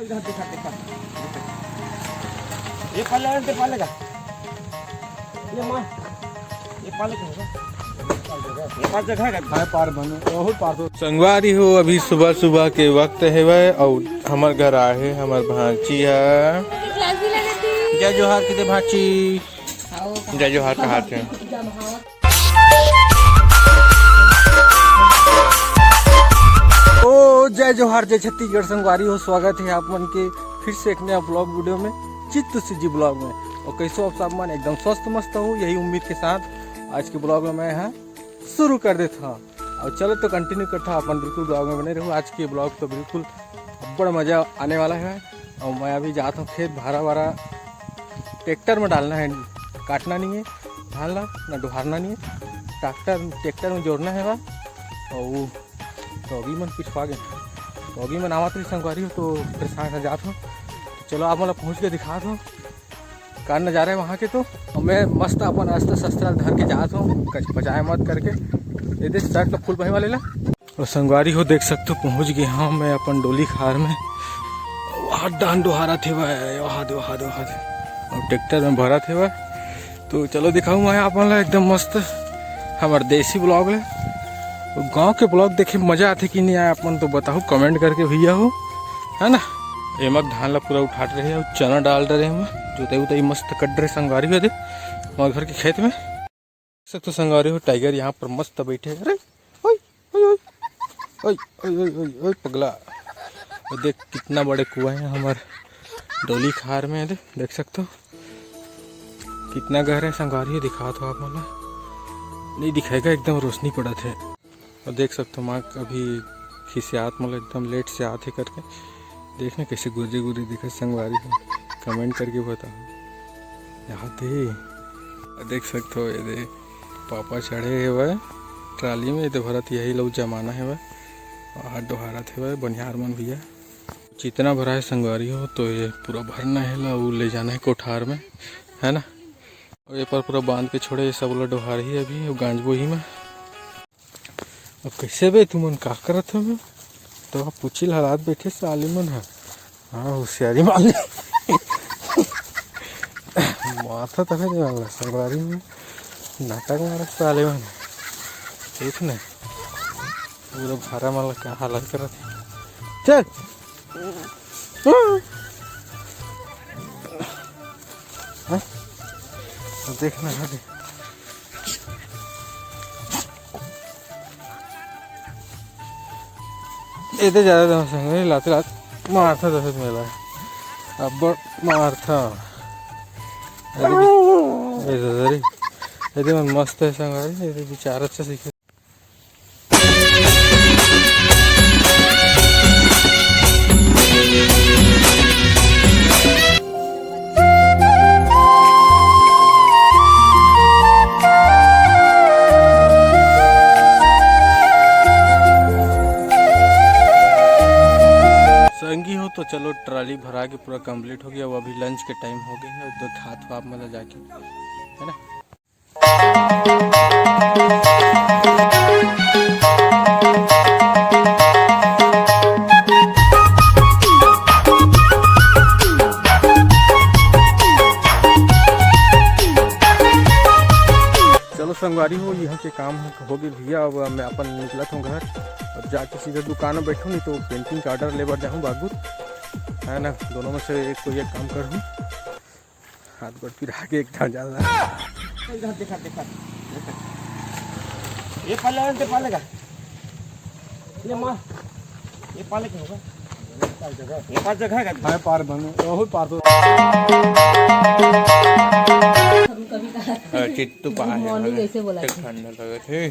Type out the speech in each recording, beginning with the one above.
इधर दिखा दिखा। ये पालेगा ये पालेगा। ये माँ ये पालेगा ये पार जगह है पार बनो बहुत पार तो संगवारी हो। अभी सुबह सुबह के वक्त है वह और हमार घर आए हमार भांची है। जय जोहार किते भांची जय जोहार कहाते हैं। ओ जय जोहार जय छत्तीसगढ़ संगवारी हो। स्वागत है आप मन के फिर से एक नया ब्लॉग वीडियो में चित्त सिजी ब्लॉग में। और कैसे आप सब मन एकदम स्वस्थ मस्त हो यही उम्मीद के साथ आज के ब्लॉग में मैं यहाँ शुरू कर देता हूँ। और चलो तो कंटिन्यू करता हूँ अपन बिल्कुल ब्लॉग में बने रहूँ। आज के ब्लॉग तो बिल्कुल बड़ा मज़ा आने वाला है। और मैं अभी जाता हूँ खेत भारा वारा ट्रैक्टर में डालना है, काटना नहीं है, ढालना ना डुहारना नहीं है, ट्रैक्टर में जोड़ना है वह। और वो टॉगी मन पिछवा गए टॉगी मन आवा तो संगवारी हो तो फिर साथ जाता हूँ। तो चलो आप मतलब पहुँच के दिखाता हूँ का नज़ारा है वहाँ के। तो मैं मस्त अपन अस्त्र शस्त्र धर के जाता हूँ कच बचाए मत करके। ये देख शर्ट का फूल बहे वाले ला। और संगवारी हो देख सकते हो पहुँच गए हाँ मैं अपन डोली खार में। वहाँ डांड डोहारा थे वहाँ और ट्रैक्टर में भरा थे वह। तो चलो दिखाऊँ मैं आप मतलब एकदम मस्त हमारे देसी ब्लॉग है। तो गांव के ब्लॉग देखे मजा आते कि नहीं आया अपन तो बताओ कमेंट करके भैया हो है ना। एमक धान ला पूरा उठाट रहे और चना डाल रहे हम जोताई उताई मस्त कट रहे संगवारी हो दे हमारे घर के खेत में। सब तो संगवारी हो टाइगर यहाँ पर मस्त बैठे। अरे ओए ओए ओए ओए ओए ओए ओए पगला देख कितना बड़े कुआं है हमारे डोली खार में। देख सकते हो कितना गहरा है संगवारी हो। दिखा तो आप मतलब नहीं दिखाएगा एकदम रोशनी पड़ा थे। और देख सकते हो माँ अभी खिसियात मतलब एकदम लेट से आते करके देखना कैसे गुजरी गुजरी दिखे संगवारी को कमेंट करके बताओ यहाँ दे। देख सकते हो ये दे पापा चढ़े है वह ट्राली में। तो भरत यही लोग जमाना है वह हाथ डोहारा थे वह बनिहार मन भैया जितना भरा है संगवारी हो। तो ये पूरा भरना है ला वो ले जाना है कोठार में है ना। और ये पर पूरा बांध के छोड़े ये सब लोग डोहार ही अभी गांजबो ही में। अब कैसे बे तुमन का करत हो तो आप पूछिल हालात बैठे साली मन है। हाँ होशियारी मान ले माथा तक नहीं संगवारी में नाटक मार साले मन ठीक न पूरा भारा माल क्या हालत करत चल। देखना है इधर ज़्यादा संग लाते लात मारता दस मेला अब मारता ये मन मस्त है संग ये विचार अच्छा सीखे। संगी हो तो चलो ट्राली भरा के पूरा कंप्लीट हो गया। वो अभी लंच के टाइम हो गई है तो खात वाप मतलब जाके है ना। चलो संगवारी हो यहाँ के काम हो गए भैया। अब मैं अपन निकला था घर और जाके सीधे दुकान में बैठूँ नहीं तो पेंटिंग का ऑर्डर लेकर जाऊँ बागुर है ना। दोनों में से एक को एक काम करूँ हाथ पर फिर आगे एक ढाल जाना दिखा दिखा। ये पालेगा ये माँ ये पालेगा होगा ये पार जगह है पार बनो बहुत पार तो चित्तू पा ठंडा लगे थे।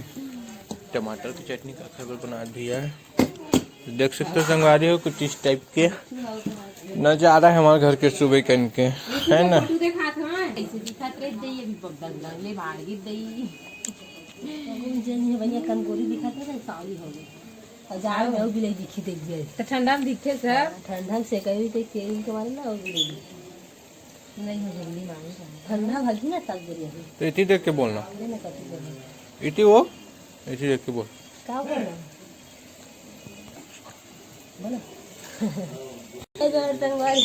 टमाटर की चटनी का खबर बना दिया है। देख सकते हो संगवारी हो कुछ इस टाइप के नजारा है हमारे घर के सुबह कन के है ना। ठंडा में दिखे सर ठंडा से कहीं तो तेल के मारे ना नहीं हो जल्दी मांगे ठंडा भलती ना तक बढ़िया तो इतनी देख के बोलना इतनी वो इतनी देख के बोल क्या बोलना बोलो बर्तन बारी